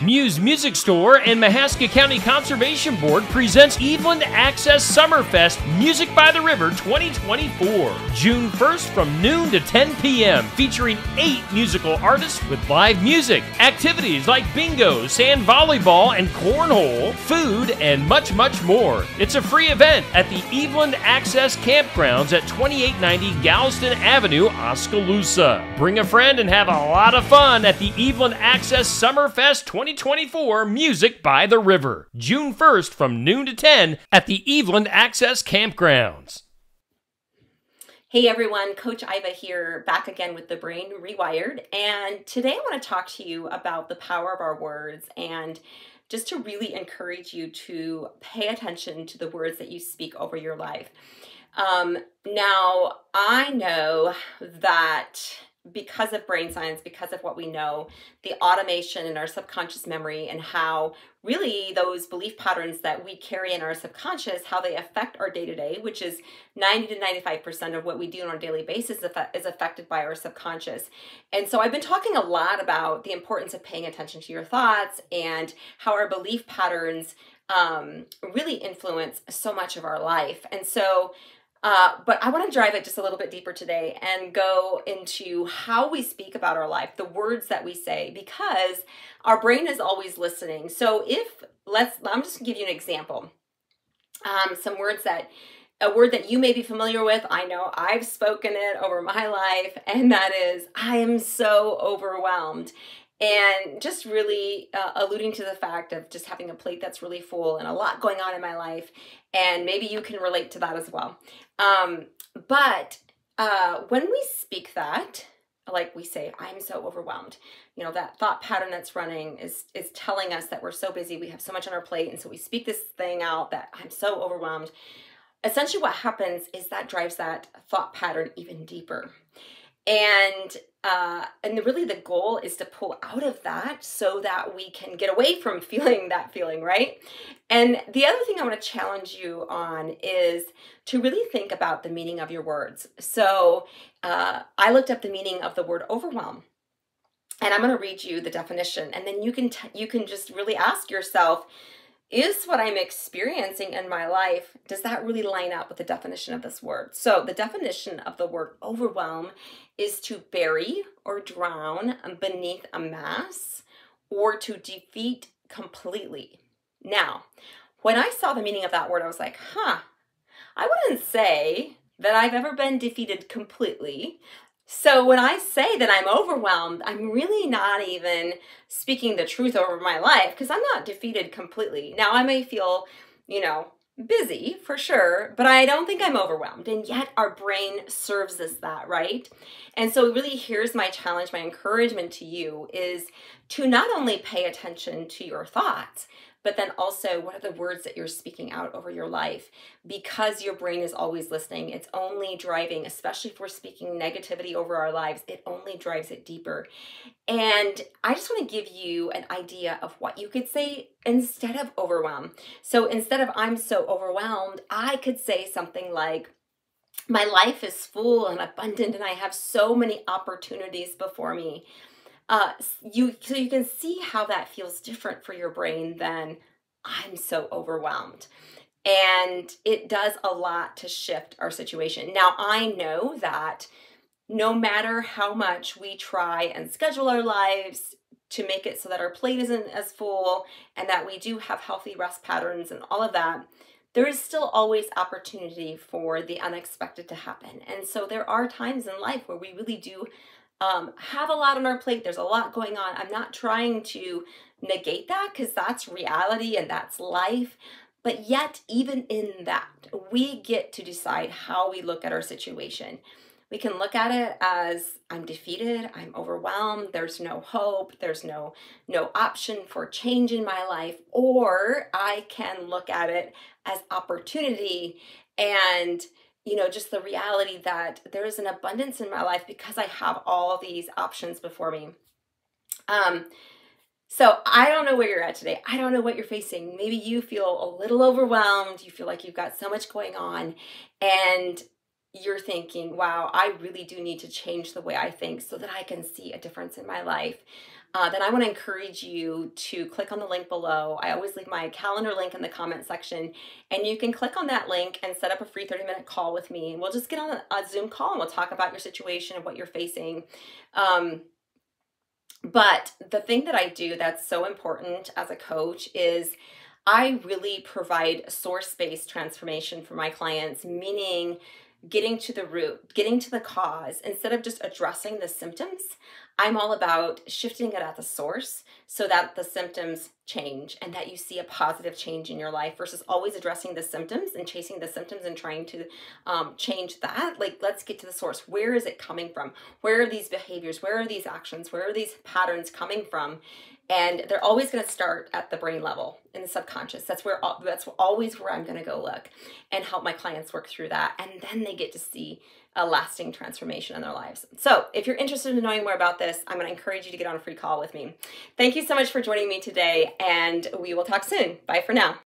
Muse Music Store and Mahaska County Conservation Board presents Eveland Access Summerfest Music by the River 2024, June 1st from noon to 10 p.m., featuring 8 musical artists with live music, activities like bingo, sand volleyball, and cornhole, food, and much, much more. It's a free event at the Eveland Access Campgrounds at 2890 Galveston Avenue, Oskaloosa. Bring a friend and have a lot of fun at the Eveland Access Summerfest 2024 Music by the River, June 1st from noon to 10 at the Eveland Access Campgrounds. Hey everyone, Coach Iva here, back again with the Brain Rewired, and today I want to talk to you about the power of our words and just to really encourage you to pay attention to the words that you speak over your life. Now, I know that because of brain science, because of what we know, the automation in our subconscious memory and how really those belief patterns that we carry in our subconscious, how they affect our day-to-day, which is 90 to 95% of what we do on a daily basis is affected by our subconscious. And so I've been talking a lot about the importance of paying attention to your thoughts and how our belief patterns really influence so much of our life. And so but I want to drive it just a little bit deeper today and go into how we speak about our life, the words that we say, because our brain is always listening. So I'm just going to give you an example. Some words a word that you may be familiar with. I know I've spoken it over my life, and that is, I am so overwhelmed. And just really alluding to the fact of just having a plate that's really full and a lot going on in my life. And maybe you can relate to that as well. But when we speak that, like we say, I'm so overwhelmed, you know, that thought pattern that's running is telling us that we're so busy, we have so much on our plate. And so we speak this thing out that I'm so overwhelmed. Essentially what happens is that drives that thought pattern even deeper. And really the goal is to pull out of that so that we can get away from feeling that feeling, right? And the other thing I want to challenge you on is to really think about the meaning of your words. So I looked up the meaning of the word overwhelm, and I'm going to read you the definition, and then you can just really ask yourself, is what I'm experiencing in my life, does that really line up with the definition of this word? So the definition of the word overwhelm is to bury or drown beneath a mass or to defeat completely. Now, when I saw the meaning of that word, I was like, I wouldn't say that I've ever been defeated completely. So when I say that I'm overwhelmed, I'm really not even speaking the truth over my life because I'm not defeated completely. Now, I may feel, busy for sure, but I don't think I'm overwhelmed. And yet our brain serves us that, right? And so really here's my challenge, my encouragement to you is to not only pay attention to your thoughts, but then also what are the words that you're speaking out over your life? Because your brain is always listening. It's only driving, especially if we're speaking negativity over our lives, it only drives it deeper. And I just want to give you an idea of what you could say instead of overwhelm. So instead of I'm so overwhelmed, I could say something like, my life is full and abundant and I have so many opportunities before me. So you can see how that feels different for your brain than I'm so overwhelmed. And it does a lot to shift our situation. Now, I know that no matter how much we try and schedule our lives to make it so that our plate isn't as full and that we do have healthy rest patterns and all of that, there is still always opportunity for the unexpected to happen. And so there are times in life where we really do have a lot on our plate. There's a lot going on. I'm not trying to negate that because that's reality and that's life. But yet, even in that, we get to decide how we look at our situation. We can look at it as I'm defeated, I'm overwhelmed, there's no hope, there's no option for change in my life, or I can look at it as opportunity and just the reality that there is an abundance in my life because I have all these options before me. So I don't know where you're at today. I don't know what you're facing. Maybe you feel a little overwhelmed. You feel like you've got so much going on and you're thinking, wow, I really do need to change the way I think so that I can see a difference in my life. then I want to encourage you to click on the link below. I always leave my calendar link in the comment section, and you can click on that link and set up a free 30-minute call with me. And we'll just get on a Zoom call and we'll talk about your situation and what you're facing. But the thing that I do that's so important as a coach is I really provide source-based transformation for my clients, meaning getting to the root, getting to the cause. Instead of just addressing the symptoms, I'm all about shifting it at the source so that the symptoms change and that you see a positive change in your life versus always addressing the symptoms and chasing the symptoms and trying to change that. Like, let's get to the source. Where is it coming from? Where are these behaviors? Where are these actions? Where are these patterns coming from? And they're always going to start at the brain level in the subconscious. That's always where I'm going to go look and help my clients work through that. And then they get to see a lasting transformation in their lives. So if you're interested in knowing more about this, I'm going to encourage you to get on a free call with me. Thank you so much for joining me today, and we will talk soon. Bye for now.